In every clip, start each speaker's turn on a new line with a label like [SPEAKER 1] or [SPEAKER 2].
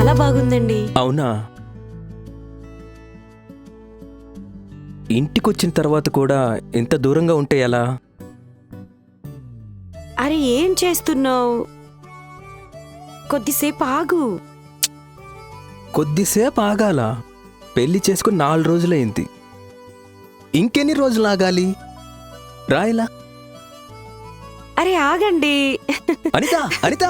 [SPEAKER 1] చాలా బాగుందండి.
[SPEAKER 2] అవునా? ఇంటికొచ్చిన తర్వాత కూడా ఇంత దూరంగా ఉంటే ఎలా?
[SPEAKER 1] అరే ఏం చేస్తున్నావు? కొద్దిసేపు ఆగు.
[SPEAKER 2] కొద్దిసేపు ఆగాల? పెళ్లి చేసుకుని 4 రోజులైంది. ఇంకెన్ని రోజులు ఆగాలి? రాయిలా.
[SPEAKER 1] అరే ఆగండి.
[SPEAKER 2] అనిత, అనిత!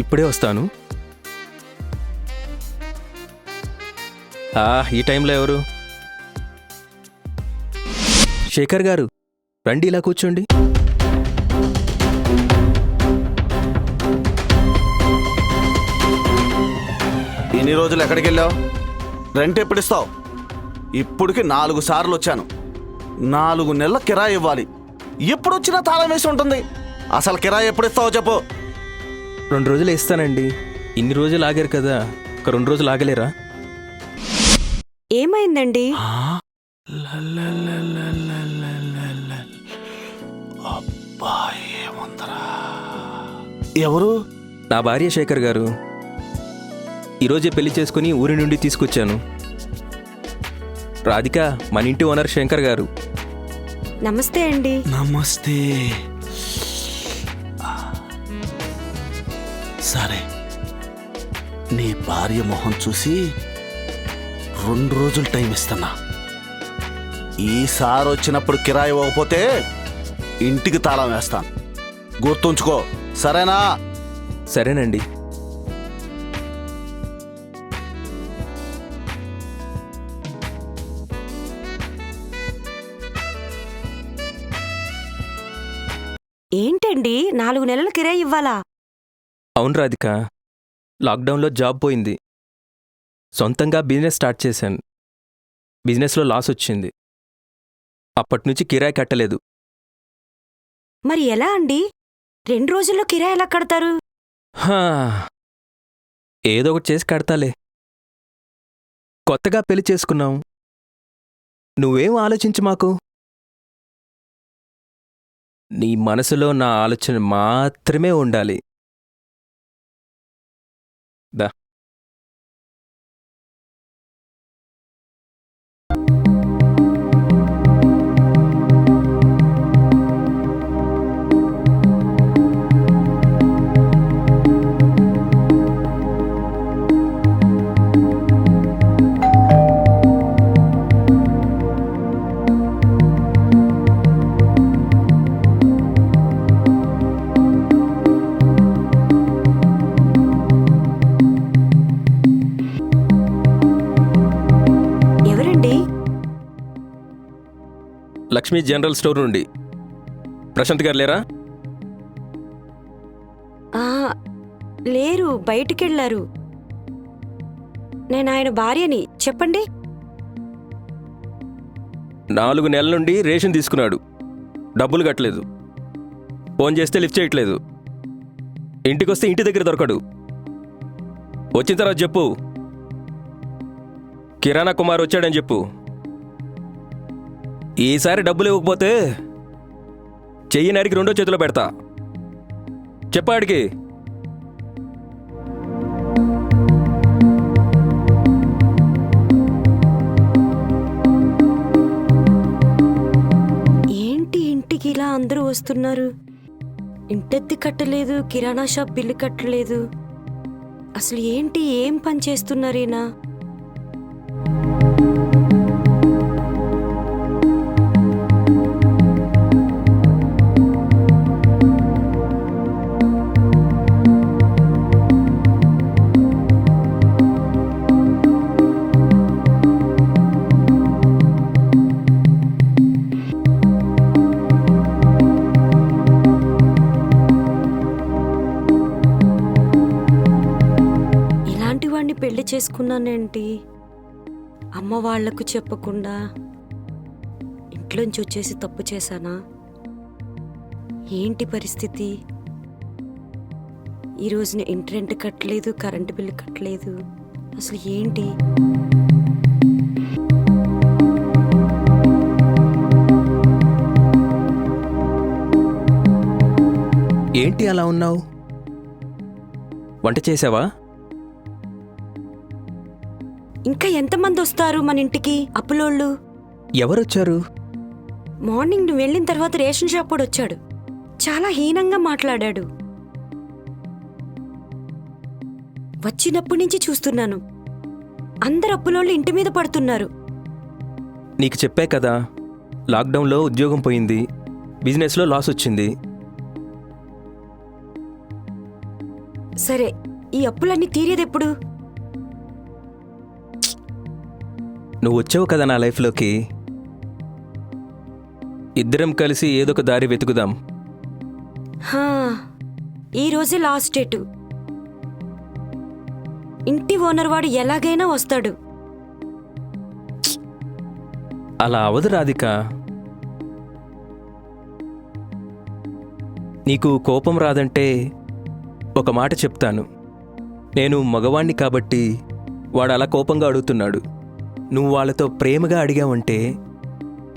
[SPEAKER 2] ఇప్పుడే వస్తాను. ఈ టైంలో ఎవరు? శేఖర్ గారు, రండి, ఇలా కూర్చోండి.
[SPEAKER 3] ఇన్ని రోజులు ఎక్కడికి వెళ్ళావు? రెంట్ ఎప్పుడు ఇస్తావు? ఇప్పటికి 4 సార్లు వచ్చాను. 4 నెలల కిరాయి ఇవ్వాలి. ఎప్పుడు వచ్చినా తాళం వేసి ఉంటుంది. అసలు కిరాయి ఎప్పుడు ఇస్తావో చెప్పు.
[SPEAKER 2] 2 రోజులు ఇస్తానండి. ఇన్ని రోజులు ఆగారు కదా, ఒక 2 రోజులు ఆగలేరా?
[SPEAKER 1] ఏమైందండి?
[SPEAKER 3] ఎవరు?
[SPEAKER 2] నా భార్య శేఖర్ గారు. ఈరోజే పెళ్లి చేసుకుని ఊరి నుండి తీసుకొచ్చాను. రాధిక, మన ఇంటి ఓనర్ శంకర్ గారు.
[SPEAKER 1] నమస్తే అండి.
[SPEAKER 3] నమస్తే. సరే, నీ భార్య మొహం చూసి 2 రోజులు టైం ఇస్తున్నా. ఈసారి వచ్చినప్పుడు కిరాయి ఇవ్వకపోతే ఇంటికి తాళం వేస్తాను. గుర్తుంచుకో, సరేనా?
[SPEAKER 2] సరేనండి.
[SPEAKER 1] ఏంటండి 4 నెలల కిరాయి ఇవ్వాలా?
[SPEAKER 2] అవును రాధిక, లాక్డౌన్లో జాబ్ పోయింది. సొంతంగా బిజినెస్ స్టార్ట్ చేశాను. బిజినెస్లో లాస్ వచ్చింది. అప్పటినుంచి కిరాయి కట్టలేదు.
[SPEAKER 1] మరి ఎలా అండి? 2 రోజుల్లో కిరాయి ఎలా కడతారు?
[SPEAKER 2] ఏదో ఒకటి చేసి కడతాలే. కొత్తగా పెళ్లి చేసుకున్నాం. నువ్వేం ఆలోచించు మాకు. నీ మనసులో నా ఆలోచన మాత్రమే ఉండాలి. దా. లక్ష్మీ జనరల్ స్టోర్ నుండి. ప్రశాంత్ గారు లేరా?
[SPEAKER 1] లేరు, బయటికెళ్లారు. నేను ఆయన భార్యని. చెప్పండి.
[SPEAKER 2] 4 నెలల నుండి రేషన్ తీసుకున్నాడు. డబ్బులు కట్టలేదు. ఫోన్ చేస్తే లిఫ్ట్ చేయట్లేదు. ఇంటికొస్తే ఇంటి దగ్గర దొరకడు. వచ్చిన తర్వాత చెప్పు, కిరాణా కుమార్ వచ్చాడని చెప్పు. ఈసారి డబ్బులు ఇవ్వకపోతే చెయ్యి నరికి 2వ చేతిలో పెడతా. చెప్పాడికి.
[SPEAKER 1] ఏంటి ఇంటికి ఇలా అందరూ వస్తున్నారు? ఇంటెత్తి కట్టలేదు, కిరాణా షాప్ బిల్లు కట్టలేదు. అసలు ఏంటి, ఏం పని చేస్తున్నారేనా? పెళ్లి చేసుకున్నానేంటి? అమ్మ వాళ్లకు చెప్పకుండా ఇంట్లోంచి వచ్చేసి తప్పు చేశానా? ఏంటి పరిస్థితి? ఈరోజు నేను ఇంటి రెంట్ కట్టలేదు, కరెంటు బిల్లు కట్టలేదు. అసలు ఏంటి?
[SPEAKER 2] ఏంటి అలా ఉన్నావు? వంట చేసావా?
[SPEAKER 1] ఇంకా ఎంతమంది వస్తారు మన ఇంటికి అప్పులోళ్ళు?
[SPEAKER 2] ఎవరొచ్చారు?
[SPEAKER 1] మార్నింగ్ నువ్వు వెళ్ళిన తర్వాత రేషన్ షాప్ కూడా వచ్చాడు. చాలా హీనంగా మాట్లాడాడు. వచ్చినప్పటి నుంచి చూస్తున్నాను, అందరు అప్పులోళ్ళు ఇంటి మీద పడుతున్నారు.
[SPEAKER 2] నీకు చెప్పే కదా, లాక్డౌన్లో ఉద్యోగం పోయింది, బిజినెస్లో లాస్ వచ్చింది.
[SPEAKER 1] సరే, ఈ అప్పులన్నీ తీరేదెప్పుడు?
[SPEAKER 2] నువ్వు వచ్చావు కదా నా లైఫ్లోకి. ఇద్దరం కలిసి ఏదొక దారి వెతుకుదాం.
[SPEAKER 1] హా, ఈ రోజే లాస్ట్ డేటు. ఇంటి ఓనర్ వాడు ఎలాగైనా వస్తాడు.
[SPEAKER 2] అలా అవదు రాధిక. నీకు కోపం రాదంటే ఒక మాట చెప్తాను. నేను మగవాణ్ణి కాబట్టి వాడు అలా కోపంగా అడుగుతున్నాడు. నువ్వు వాళ్ళతో ప్రేమగా అడిగావంటే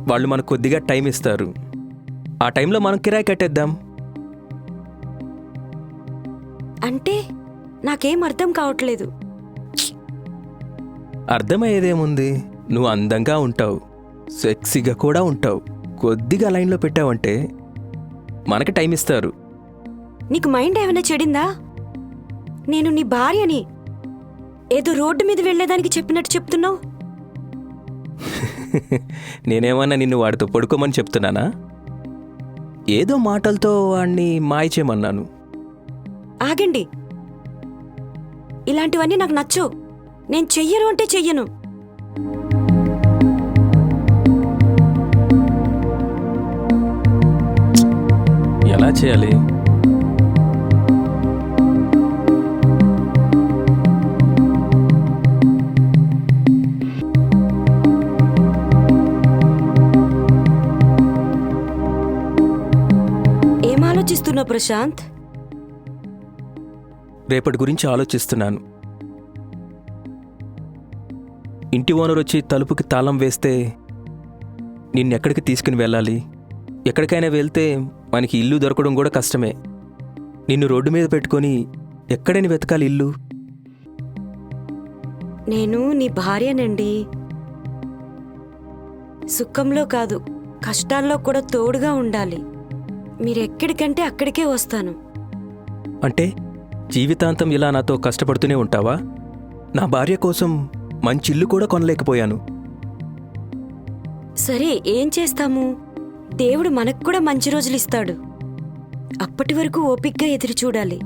[SPEAKER 2] వాళ్ళు మనకు కొద్దిగా టైం ఇస్తారు. ఆ టైంలో మనం కిరాయి కట్టేద్దాం.
[SPEAKER 1] అంటే నాకేం అర్థం కావట్లేదు.
[SPEAKER 2] అర్థమయ్యేదేముంది? నువ్వు అందంగా ఉంటావు, సెక్సీగా కూడా ఉంటావు. కొద్దిగా లైన్లో పెట్టావంటే మనకి టైం ఇస్తారు.
[SPEAKER 1] నీకు మైండ్ ఏమైనా చెడిందా? నేను నీ భార్యని. ఏదో రోడ్డు మీద వెళ్లేదానికి చెప్పినట్టు చెప్తున్నావు.
[SPEAKER 2] నేనేమన్నా నిన్ను వాడితో పడుకోమని చెప్తున్నానా? ఏదో మాటలతో వాణ్ణి మాయ చేయమన్నాను.
[SPEAKER 1] ఆగండి, ఇలాంటివన్నీ నాకు నచ్చవు. నేను చెయ్యను అంటే చెయ్యను.
[SPEAKER 2] ఎలా చేయాలి?
[SPEAKER 1] ఏం ఆలోచిస్తున్నావు ప్రశాంత్?
[SPEAKER 2] రేపటి గురించి ఆలోచిస్తున్నాను. ఇంటి ఓనర్ వచ్చి తలుపుకి తాళం వేస్తే నిన్నెక్కడికి తీసుకుని వెళ్ళాలి? ఎక్కడికైనా వెళ్తే మనకి ఇల్లు దొరకడం కూడా కష్టమే. నిన్ను రోడ్డు మీద పెట్టుకొని ఎక్కడైనా వెతకాలి ఇల్లు?
[SPEAKER 1] నేను నీ భార్యనండి. సుఖంలో కాదు, కష్టాల్లో కూడా తోడుగా ఉండాలి. మీరెక్కడికంటే అక్కడికే వస్తాను.
[SPEAKER 2] అంటే జీవితాంతం ఇలా నాతో కష్టపడుతూనే ఉంటావా? నా భార్య కోసం మంచి ఇల్లు కూడా కొనలేకపోయాను.
[SPEAKER 1] సరే, ఏం చేస్తాము? దేవుడు మనకు కూడా మంచి రోజులు ఇస్తాడు. అప్పటి వరకు ఓపిగ్గా ఎదురు చూడాలి.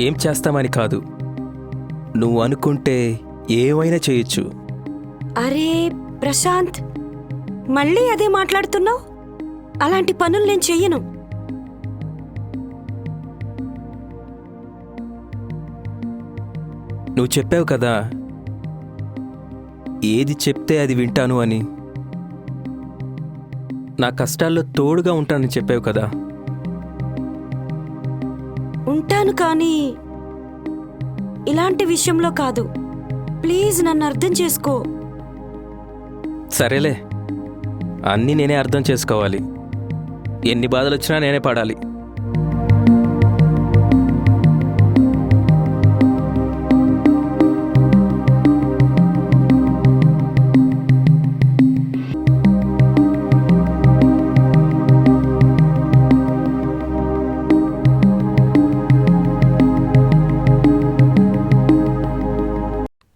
[SPEAKER 2] ఏం చేస్తామని కాదు, నువ్వు అనుకుంటే ఏమైనా చేయొచ్చు.
[SPEAKER 1] అరే ప్రశాంత్, మళ్ళీ అదే మాట్లాడుతున్నావు? అలాంటి పనులు నేను చెయ్యను.
[SPEAKER 2] నువ్వు చెప్పావు కదా, ఏది చెప్తే అది వింటాను అని. నా కష్టాల్లో తోడుగా ఉంటానని చెప్పావు కదా.
[SPEAKER 1] ఉంటాను, కానీ ఇలాంటి విషయంలో కాదు. ప్లీజ్ నన్ను అర్థం చేసుకో.
[SPEAKER 2] సరేలే, అన్నీ నేనే అర్థం చేసుకోవాలి. ఎన్ని బాధలు వచ్చినా నేనే పడాలి.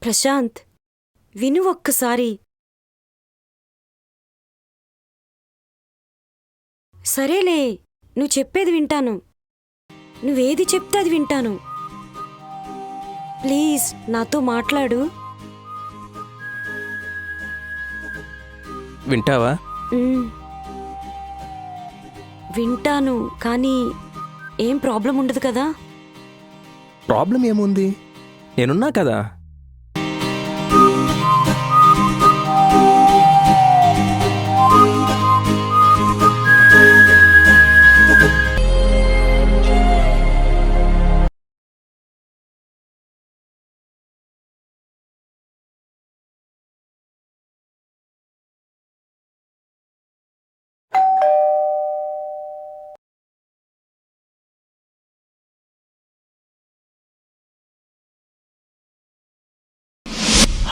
[SPEAKER 1] ప్రశాంత్, విను ఒక్కసారి. సరేలే, నువ్వు చెప్పేది వింటాను. నువ్వేది చెప్తే అది వింటాను. ప్లీజ్ నాతో మాట్లాడు.
[SPEAKER 2] వింటావా?
[SPEAKER 1] వింటాను, కానీ ఏం ప్రాబ్లం ఉండదు కదా?
[SPEAKER 2] ప్రాబ్లం ఏముంది? నేనున్నా కదా.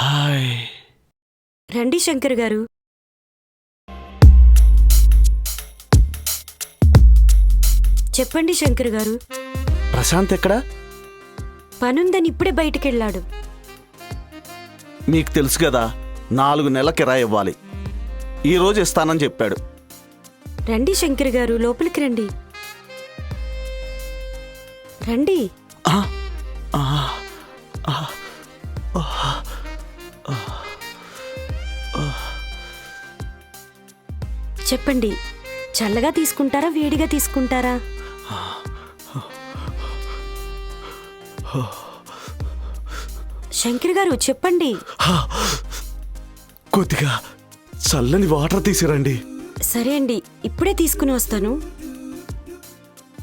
[SPEAKER 3] హాయ్.
[SPEAKER 1] రండి శంకర్ గారు. చెప్పండి శంకర్ గారు.
[SPEAKER 3] ప్రశాంత్ ఎక్కడా?
[SPEAKER 1] పనుందని ఇప్పుడే బయటికెళ్ళాడు.
[SPEAKER 3] మీకు తెలుసు కదా, 4 నెలల కిరాయి ఇవ్వాలి. ఈరోజు ఇస్తానని చెప్పాడు.
[SPEAKER 1] రండి శంకర్ గారు, లోపలికి రండి. రండి.
[SPEAKER 3] ఆ, ఆ, ఆ, ఆ, ఆ.
[SPEAKER 1] చెప్పండి, చల్లగా తీసుకుంటారా వేడిగా తీసుకుంటారా? శంకర్ గారు చెప్పండి.
[SPEAKER 3] కొద్దిగా చల్లని వాటర్ తీసుకురండి.
[SPEAKER 1] సరే అండి, ఇప్పుడే తీసుకుని వస్తాను.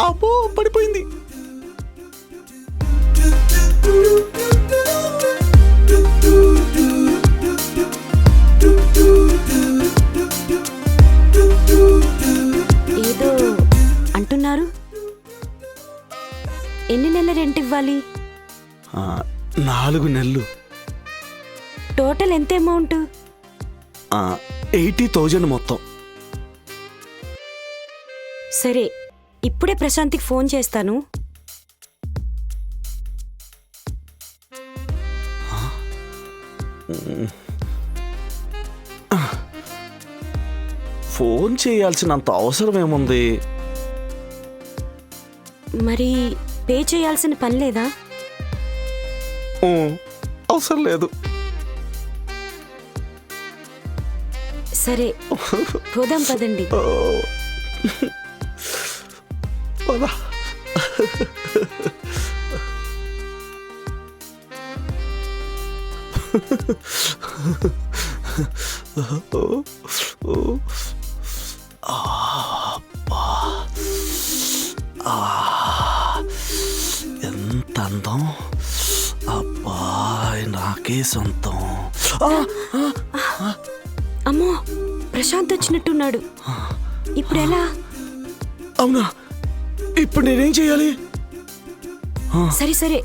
[SPEAKER 3] అబ్బో, పడిపోయింది.
[SPEAKER 1] ఏదో అంటున్నారు. ఎన్ని నెలల రెంట్ ఇవ్వాలి?
[SPEAKER 3] 4 నెలలు.
[SPEAKER 1] టోటల్ ఎంత అమౌంట్?
[SPEAKER 3] 80,000 మొత్తం.
[SPEAKER 1] సరే, ఇప్పుడే ప్రశాంత్కి ఫోన్ చేస్తాను.
[SPEAKER 3] ఫోన్ చేయాల్సినంత అవసరం ఏముంది?
[SPEAKER 1] మరి పే చేయాల్సిన పని లేదా?
[SPEAKER 3] అవసరం లేదు.
[SPEAKER 1] సరే, పోదాం పదండి.
[SPEAKER 3] పద. ఎంత అందం! అబ్బాయ్, నాకే సొంతం.
[SPEAKER 1] అమ్మో, ప్రశాంత్ వచ్చినట్టున్నాడు. ఇప్పుడు ఎలా?
[SPEAKER 3] అవునా? ఇప్పుడు నేనేం చేయాలి?
[SPEAKER 1] సరే సరే,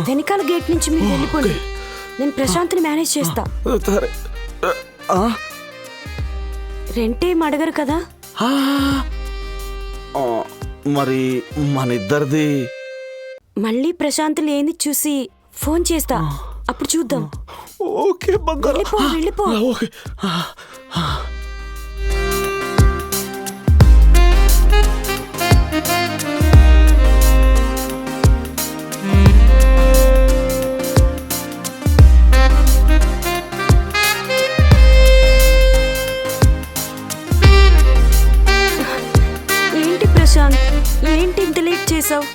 [SPEAKER 1] వెనకాల గేట్ నుంచి మీరు వెళ్ళిపోండి. నేను ప్రశాంత్ని మేనేజ్ చేస్తా.
[SPEAKER 3] సరే.
[SPEAKER 1] రెంట్ ఏం అడగరు కదా?
[SPEAKER 3] మరి మన ఇద్దరిది
[SPEAKER 1] మళ్ళీ ప్రశాంత్ లేని చూసి ఫోన్ చేస్తా, అప్పుడు చూద్దాం.
[SPEAKER 3] ఓకే బంగారం.
[SPEAKER 1] వెళ్ళిపో వెళ్ళిపో.
[SPEAKER 3] ఓకే.
[SPEAKER 1] ఏంటి ప్రశాంత్, ఏంటి ఇంత లేట్ చేసావు?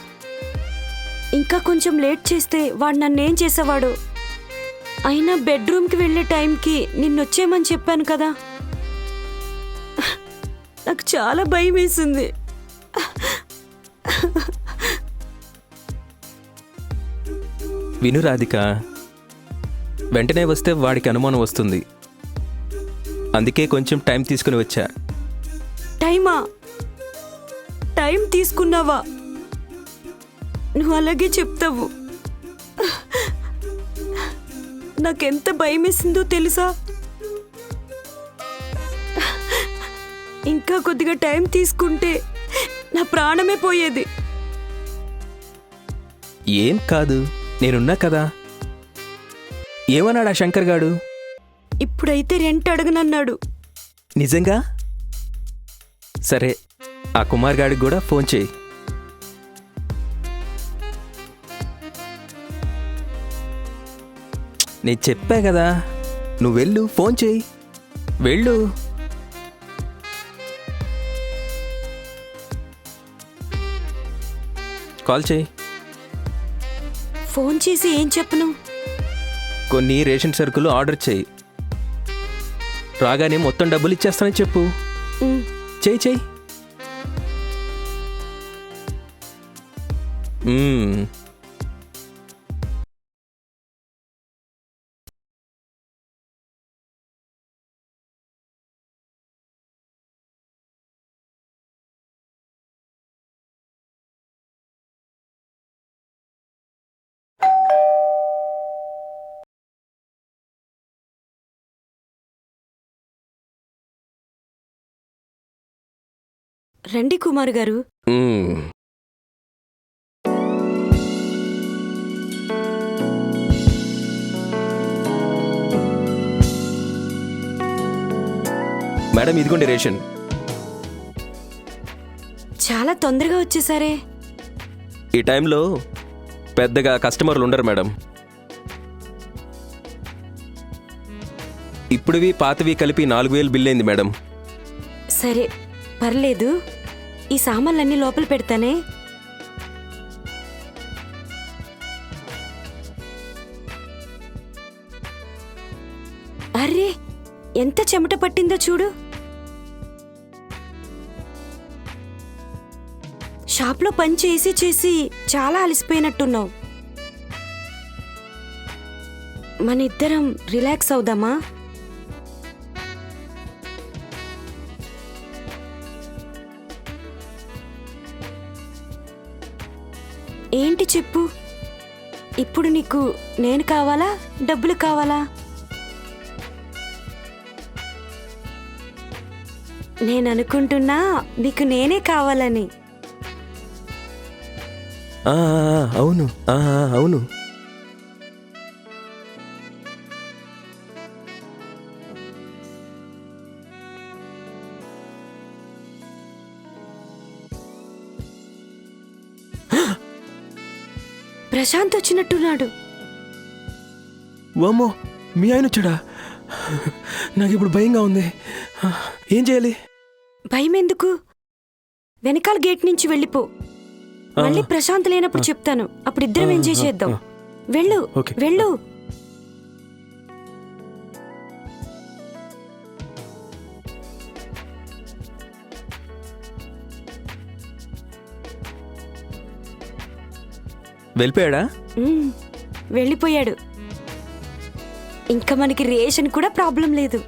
[SPEAKER 1] ఇంకా కొంచెం లేట్ చేస్తే వాడు నన్నేం చేసేవాడు? అయినా బెడ్రూమ్కి వెళ్ళే టైంకి నిన్నొచ్చేయమని చెప్పాను కదా. నాకు చాలా భయం వేసింది.
[SPEAKER 2] విను రాధిక, వెంటనే వస్తే వాడికి అనుమానం వస్తుంది. అందుకే కొంచెం టైం తీసుకుని వచ్చా.
[SPEAKER 1] టైమా? టైం తీసుకున్నావా? నువ్వు అలాగే చెప్తావు. నాకెంత భయం వేసిందో తెలుసా? ఇంకా కొద్దిగా టైం తీసుకుంటే నా ప్రాణమే పోయేది.
[SPEAKER 2] ఏం కాదు, నేనున్నా కదా. ఏమన్నాడా శంకర్ గాడు?
[SPEAKER 1] ఇప్పుడైతే రెంట్ అడగనన్నాడు.
[SPEAKER 2] నిజంగా? సరే, ఆ కుమార్ గాడికి కూడా ఫోన్ చేయి. నేను చెప్పా కదా, నువ్వు వెళ్ళు, ఫోన్ చేయి, వెళ్ళు. కాల్ చేయి.
[SPEAKER 1] ఫోన్ చేసి ఏం చెప్పను?
[SPEAKER 2] కొన్ని రేషన్ సరుకులు ఆర్డర్ చేయి, రాగానే మొత్తం డబ్బులు ఇచ్చేస్తానని చెప్పు.
[SPEAKER 1] ఉమ్,
[SPEAKER 2] చెయ్యి చెయ్యి.
[SPEAKER 1] రండి కుమార్ గారు.
[SPEAKER 2] మేడం ఇదిగోండి రేషన్.
[SPEAKER 1] చాలా తొందరగా వచ్చేసారే.
[SPEAKER 2] ఈ టైంలో పెద్దగా కస్టమర్లు ఉండరు మేడం. ఇప్పుడువి పాతవి కలిపి 4000 బిల్ అయింది మేడం.
[SPEAKER 1] సరే పర్లేదు, ఈ సామాన్లన్నీ లోపల పెడతానే. అర్రే, ఎంత చెమట పట్టిందో చూడు. షాప్లో పని చేసి చేసి చాలా అలసిపోయినట్టున్నావు. మన ఇద్దరం రిలాక్స్ అవుదామా? ఏంటి చెప్పు. ఇప్పుడు నీకు నేను కావాలా, డబ్బులు కావాలా? నేను అనుకుంటున్నా నీకు నేనే కావాలని.
[SPEAKER 2] అవును అవును.
[SPEAKER 1] ప్రశాంత్ వచ్చినట్టున్నాడు.
[SPEAKER 2] వామ్మో, మీ ఆయన వచ్చాడా? నాకు ఇప్పుడు భయంగా ఉంది. ఏం చేయాలి?
[SPEAKER 1] భయం ఎందుకు? వెనకాల గేట్ నుంచి వెళ్ళిపో. మళ్ళీ ప్రశాంత్ లేనప్పుడు చెప్తాను, అప్పుడు ఇద్దరం ఎంజాయ్ చేద్దాం. వెళ్ళు వెళ్ళు.
[SPEAKER 2] వెళ్ళిపోయాడా?
[SPEAKER 1] వెళ్ళిపోయాడు. ఇంకా మనకి రేషన్ కూడా ప్రాబ్లం లేదు.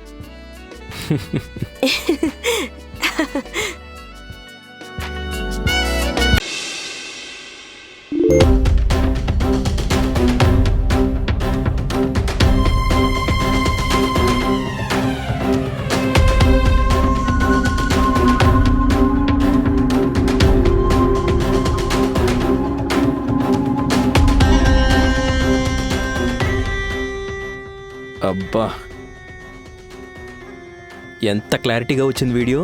[SPEAKER 2] అబ్బా, ఎంత క్లారిటీగా వచ్చింది వీడియో.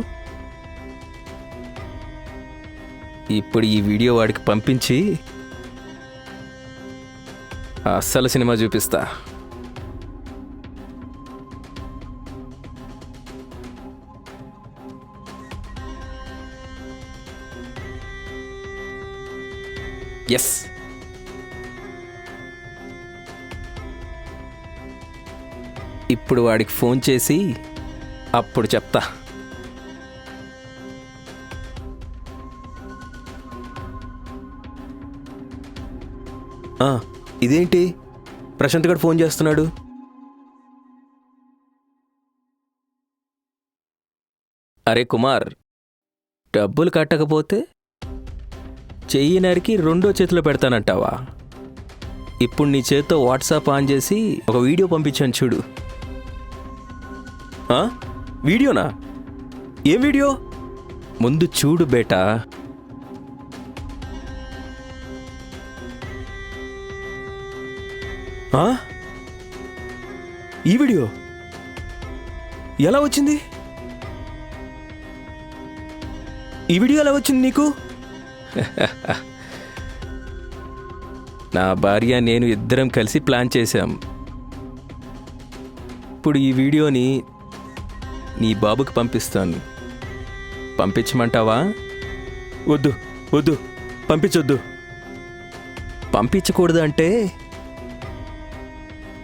[SPEAKER 2] ఇప్పుడు ఈ వీడియో వాడికి పంపించి అస్సలు సినిమా చూపిస్తా. ఎస్, ఇప్పుడు వాడికి ఫోన్ చేసి అప్పుడు చెప్తా. ఇదేంటి ప్రశాంత్ గారు ఫోన్ చేస్తున్నాడు? అరే కుమార్, డబ్బులు కట్టకపోతే చెయ్యి నరికి రెండో చేతిలో పెడతానంటావా? ఇప్పుడు నీ చేత్తో వాట్సాప్ ఆన్ చేసి ఒక వీడియో పంపించాను చూడు. వీడియోనా? ఏం వీడియో? ముందు చూడు బేటా. ఈ వీడియో ఎలా వచ్చింది? ఈ వీడియో ఎలా వచ్చింది నీకు? నా భార్య నేను ఇద్దరం కలిసి ప్లాన్ చేశాం. ఇప్పుడు ఈ వీడియోని నీ బాబుకి పంపిస్తాను. పంపించమంటావా? వద్దు వద్దు, పంపించొద్దు. పంపించకూడదు అంటే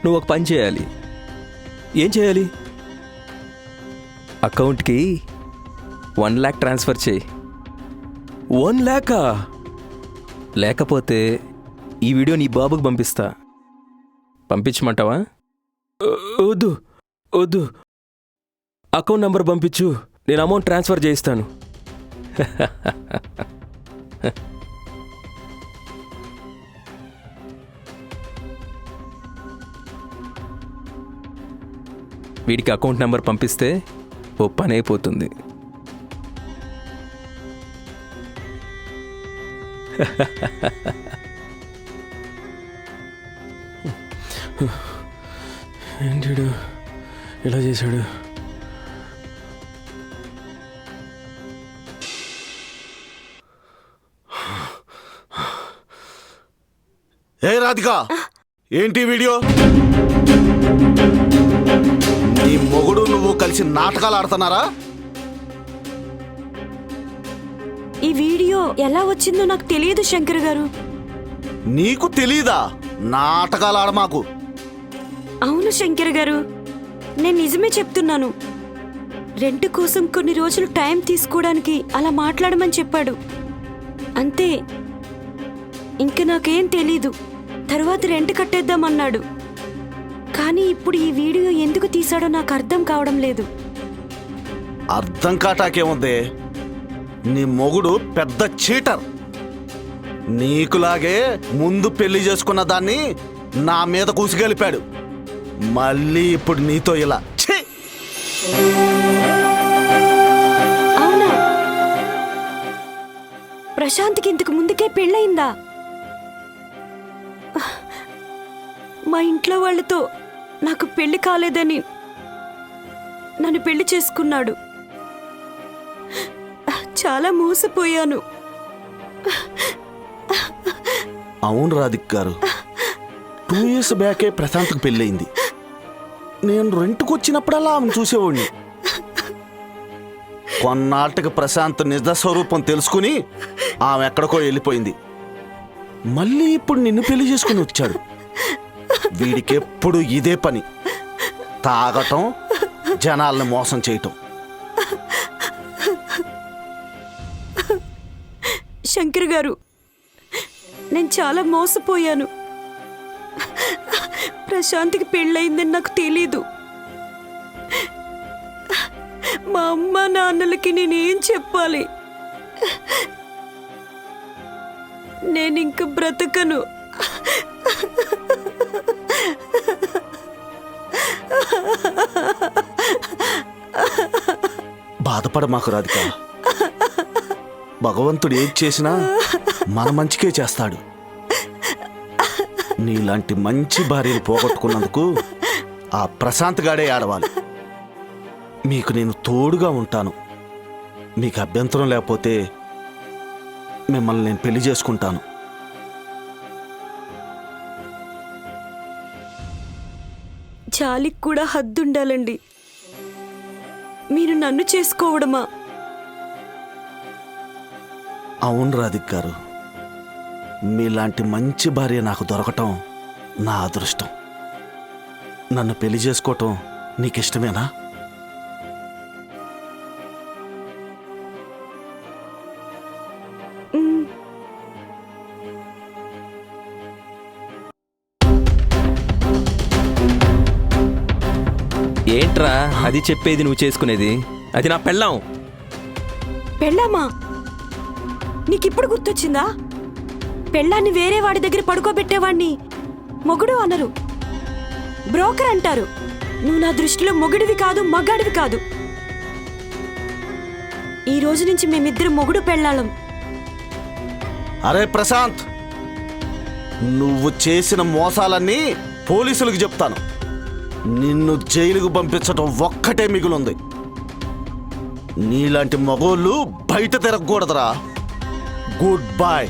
[SPEAKER 2] నువ్వు ఒక పని చేయాలి. ఏం చేయాలి? అకౌంట్కి 1 lakh ట్రాన్స్ఫర్ చేయి. 1 lakh? లేకపోతే ఈ వీడియో నీ బాబుకి పంపిస్తా. పంపించమంటావా? వద్దు వద్దు, అకౌంట్ నంబర్ పంపించు, నేను అమౌంట్ ట్రాన్స్ఫర్ చేయిస్తాను. వీడికి అకౌంట్ నెంబర్ పంపిస్తే ఓ పని అయిపోతుంది. ఏంటి ఇలా చేశాడు?
[SPEAKER 3] ఏ రాధిక, ఏంటి వీడియో? నీ మొగుడు నువ్వు కలిసి నాటకాలు ఆడుతున్నారా?
[SPEAKER 1] ఈ వీడియో ఎలా వచ్చిందో నాకు తెలియదు శంకర్ గారు.
[SPEAKER 3] నీకు తెలీదా? నాటకాలు ఆడమాకు.
[SPEAKER 1] అవును శంకర్ గారు, నేను నిజమే చెప్తున్నాను. రెంట్ కోసం కొన్ని రోజులు టైం తీసుకోవడానికి అలా మాట్లాడమని చెప్పాడు, అంతే. ఇంక నాకేం తెలీదు. తర్వాత రెంట్ కట్టేద్దామన్నాడు. కానీ ఇప్పుడు ఈ వీడియో ఎందుకు తీశాడో నాకు అర్థం కావడం లేదు.
[SPEAKER 3] అర్థం కాటాకేముంది? నీ మొగుడు పెద్ద చీటర్. నీకులాగే ముందు పెళ్లి చేసుకున్న దాన్ని నా మీద కూసిగలిపాడు. మళ్ళీ ఇప్పుడు నీతో ఇలా. ఛీ!
[SPEAKER 1] అవునా? ప్రశాంత్కి ఇంతకు ముందుకే పెళ్ళయిందా? మా ఇంట్లో వాళ్ళతో నాకు పెళ్లి కాలేదని నన్ను పెళ్లి చేసుకున్నాడు. చాలా మోసపోయాను.
[SPEAKER 3] అవును రాధిక్ గారు, 2 years బ్యాకే ప్రశాంత్కి పెళ్ళయింది. నేను రెంట్కి వచ్చినప్పుడల్లా ఆమెను చూసేవాడిని. కొన్నాళ్ళకి ప్రశాంత్ నిజ స్వరూపం తెలుసుకుని ఆమె ఎక్కడికో వెళ్ళిపోయింది. మళ్ళీ ఇప్పుడు నిన్ను పెళ్లి చేసుకుని వచ్చాడు. వీడికెప్పుడు ఇదే పని, తాగటం, జనాల్ని మోసం చేయటం.
[SPEAKER 1] శంకర్ గారు, నేను చాలా మోసపోయాను. ప్రశాంత్కి పెళ్ళయిందని నాకు తెలీదు. మా అమ్మ నాన్నలకి నేనేం చెప్పాలి? నేనింక బ్రతకను.
[SPEAKER 3] బాధపడమాకు రాధిక. భగవంతుడు ఏది చేసినా మన మంచికే చేస్తాడు. నీలాంటి మంచి భార్యను పోగొట్టుకున్నందుకు ఆ ప్రశాంత్ గాడే ఆడవాలి. మీకు నేను తోడుగా ఉంటాను. మీకు అభ్యంతరం లేకపోతే మిమ్మల్ని నేను పెళ్లి చేసుకుంటాను.
[SPEAKER 1] జాలికి కూడా హద్దుండాలండి. మీరు నన్ను చేసుకోవడమా?
[SPEAKER 3] అవును రాధిక్ గారు, మీలాంటి మంచి భార్య నాకు దొరకటం నా అదృష్టం. నన్ను పెళ్లి చేసుకోవటం నీకిష్టమేనా?
[SPEAKER 2] ఏంట్రా అది చెప్పేది, నువ్వు చేసుకునేది? అది నా పెళ్ళాం.
[SPEAKER 1] పెళ్ళామా? నీకిప్పుడు గుర్తొచ్చిందా? పెళ్ళాన్ని వేరే వాడి దగ్గర పడుకోబెట్టేవాణ్ణి మొగుడు అనరు, బ్రోకర్ అంటారు. నువ్వు నా దృష్టిలో మొగుడివి కాదు, మగాడివి కాదు. ఈ రోజు నుంచి మేమిద్దరం మొగుడు పెళ్ళాళం.
[SPEAKER 3] అరే ప్రశాంత్, నువ్వు చేసిన మోసాలన్నీ పోలీసులకు చెప్తాను. నిన్ను జైలుకు పంపించడం ఒక్కటే మిగులుంది. నీలాంటి మగోళ్ళు బయట తిరగకూడదురా. Good bye.